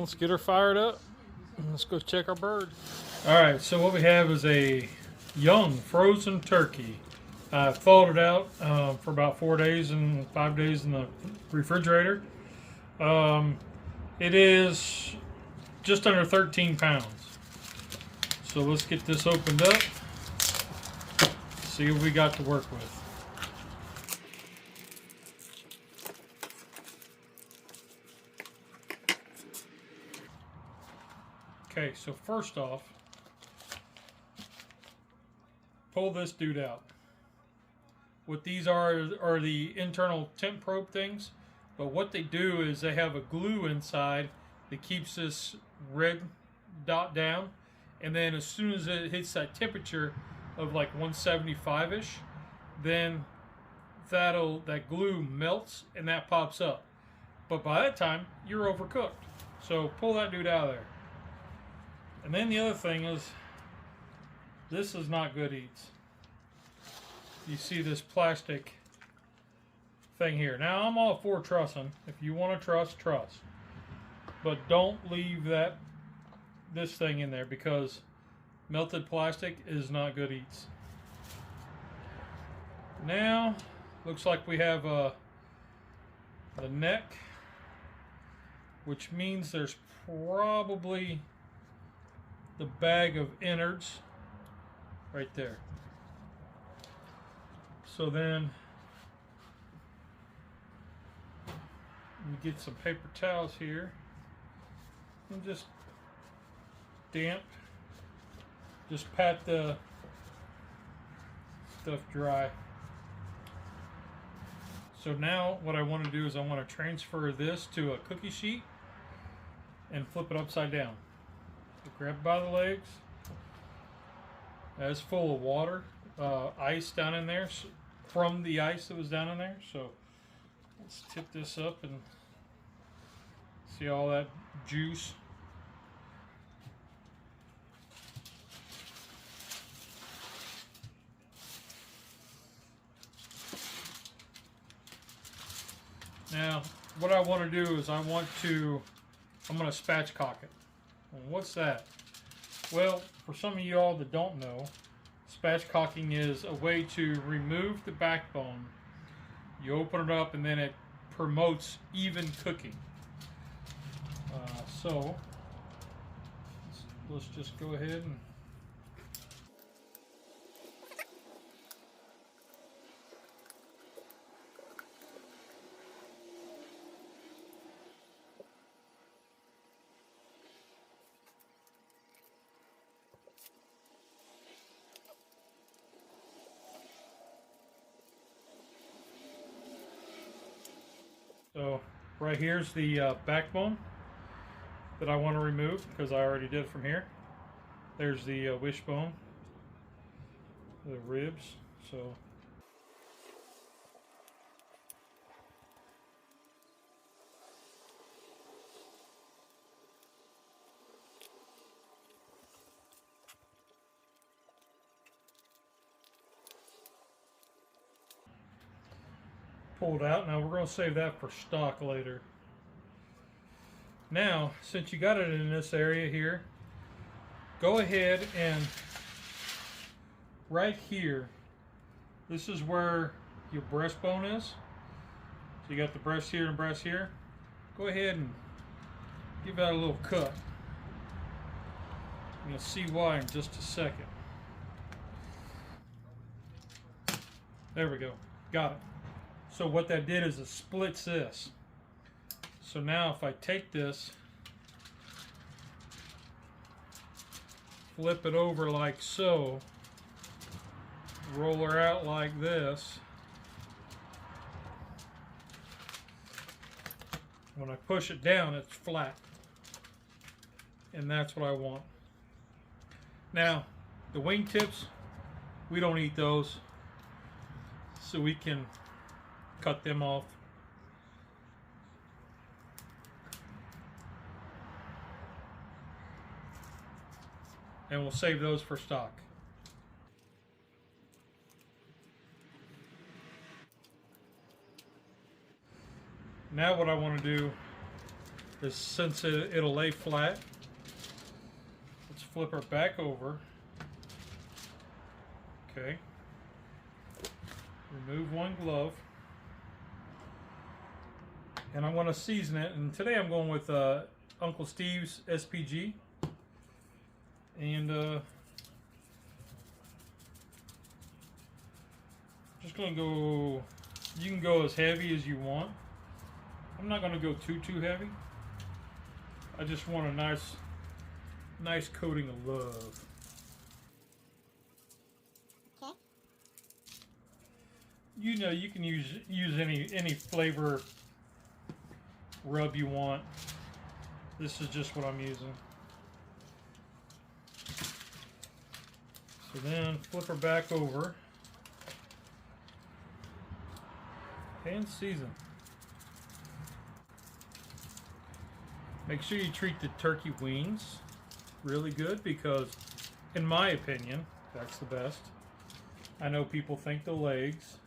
let's get her fired up. Let's go check our bird. Alright, so what we have is a young frozen turkey. I thawed it out for about 4 days and 5 days in the refrigerator. It is just under 13 pounds. So let's get this opened up. See what we got to work with. Okay, so first off, pull this dude out. What these are the internal temp probe things, but what they do is they have a glue inside that keeps this red dot down, and then as soon as it hits that temperature of like 175-ish, then that glue melts and that pops up. But by that time, you're overcooked. So pull that dude out of there. And then the other thing is, this is not good eats. You see this plastic thing here. Now I'm all for trussing. If you want to truss, truss. But don't leave this thing in there, because melted plastic is not good eats. Now, looks like we have the neck, which means there's probably the bag of innards right there. So then we get some paper towels here and just damp, just pat the stuff dry. So now what I want to do is I want to transfer this to a cookie sheet and flip it upside down. So grab it by the legs. It's full of water, ice down in there, from the ice that was down in there. So let's tip this up and see all that juice. Now, what I want to do is I'm going to spatchcock it. And what's that? Well, for some of y'all that don't know, spatchcocking is a way to remove the backbone. You open it up and then it promotes even cooking. So let's just go ahead and so right here's the backbone that I want to remove, because I already did from here. There's the wishbone, the ribs. So pull it out. Now we're going to save that for stock later. Now, since you got it in this area here, go ahead and right here, this is where your breastbone is. So you got the breast here and breast here. Go ahead and give that a little cut. You'll see why in just a second. There we go. Got it. So what that did is it splits this. So now if I take this, flip it over like so, roll her out like this, when I push it down, it's flat. And that's what I want. Now, the wingtips, we don't eat those, so we can cut them off. And we'll save those for stock. Now what I want to do since it'll lay flat. Let's flip her back over. Okay. Remove one glove. And I want to season it. And today I'm going with Uncle Steve's SPG. And just going to go, you can go as heavy as you want. I'm not going to go too heavy. I just want a nice coating of love. Okay. You know, you can use any flavor rub you want. This is just what I'm using. So then flip her back over and season. Make sure you treat the turkey wings really good because, in my opinion, that's the best. I know people think the legs.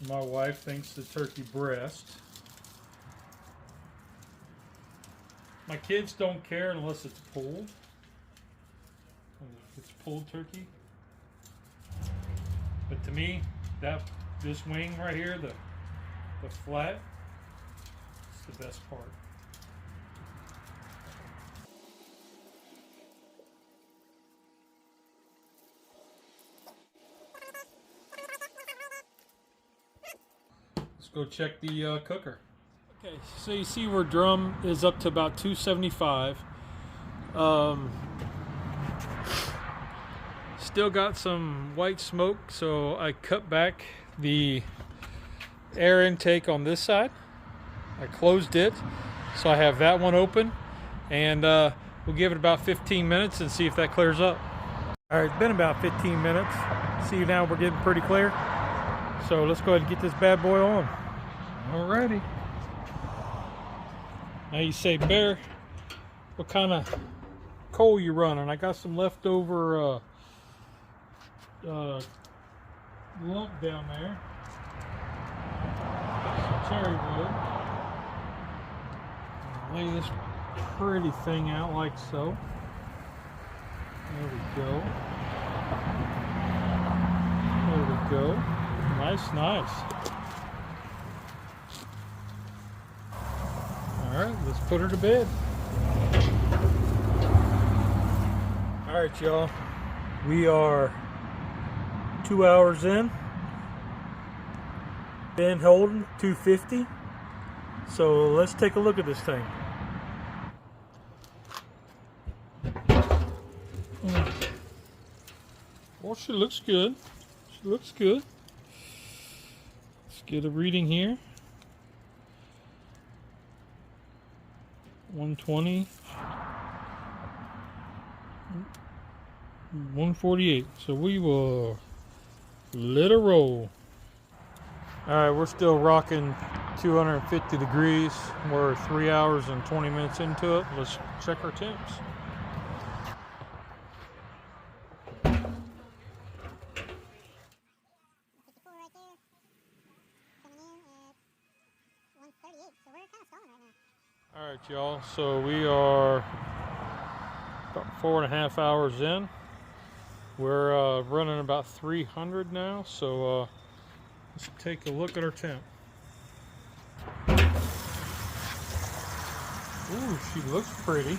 My wife thinks the turkey breast. My kids don't care unless it's pulled. If it's pulled turkey. But to me, this wing right here, the flat, it's the best part. Let's go check the cooker. Okay, so you see where drum is up to about 275. Still got some white smoke, so I cut back the air intake on this side. I closed it, so I have that one open, and we'll give it about 15 minutes and see if that clears up. All right, it's been about 15 minutes. See, now we're getting pretty clear. So let's go ahead and get this bad boy on. Alrighty. Now you say, Bear, what kind of coal you running? I got some leftover lump down there. Some cherry wood. Lay this pretty thing out like so. There we go. There we go. Nice. Alright, let's put her to bed. Alright, y'all. We are 2 hours in. Been holding 250. So let's take a look at this thing. Well, she looks good. She looks good. Let's get a reading here. 120. 148. So we will let her roll. Alright, we're still rocking 250 degrees. We're 3 hours and 20 minutes into it. Let's check our temps. Alright, y'all, so we are about 4.5 hours in. We're running about 300 now, so let's take a look at our temp. Ooh, she looks pretty.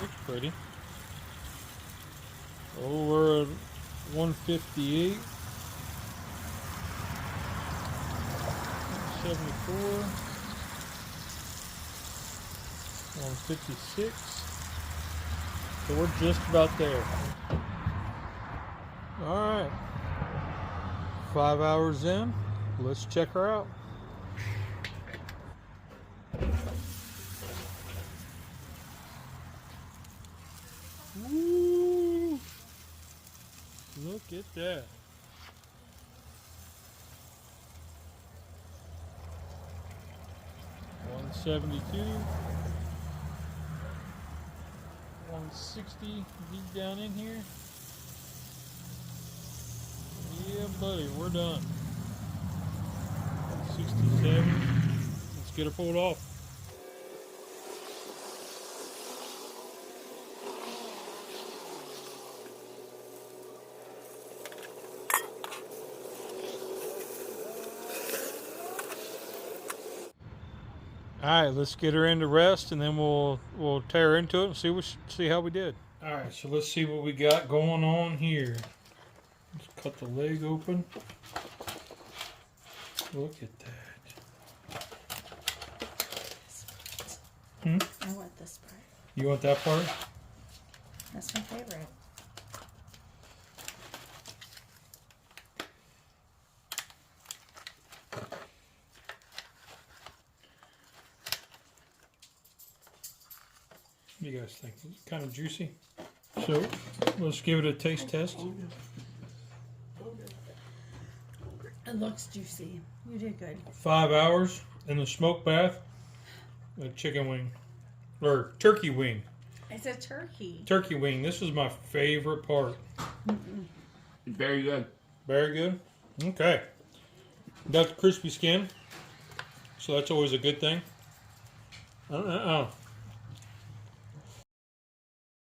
Looks pretty. Oh, we're at 158. 174. 156. So we're just about there. Alright. 5 hours in. Let's check her out. Woo! Look at that. $172. 160 deep down in here. Yeah, buddy, we're done. 67. Let's get her pulled off. right, let's get her into rest, and then we'll tear into it and see how we did. All right, so let's see what we got going on here. Let's cut the leg open. Look at that. I want this part. You want that part? That's my favorite. What do you guys think? It's kind of juicy. So let's give it a taste test. It looks juicy. You did good. 5 hours in the smoke bath. A chicken wing. Or turkey wing. It's a turkey. Turkey wing. This is my favorite part. Very good. Very good? Okay. Got the crispy skin. So that's always a good thing.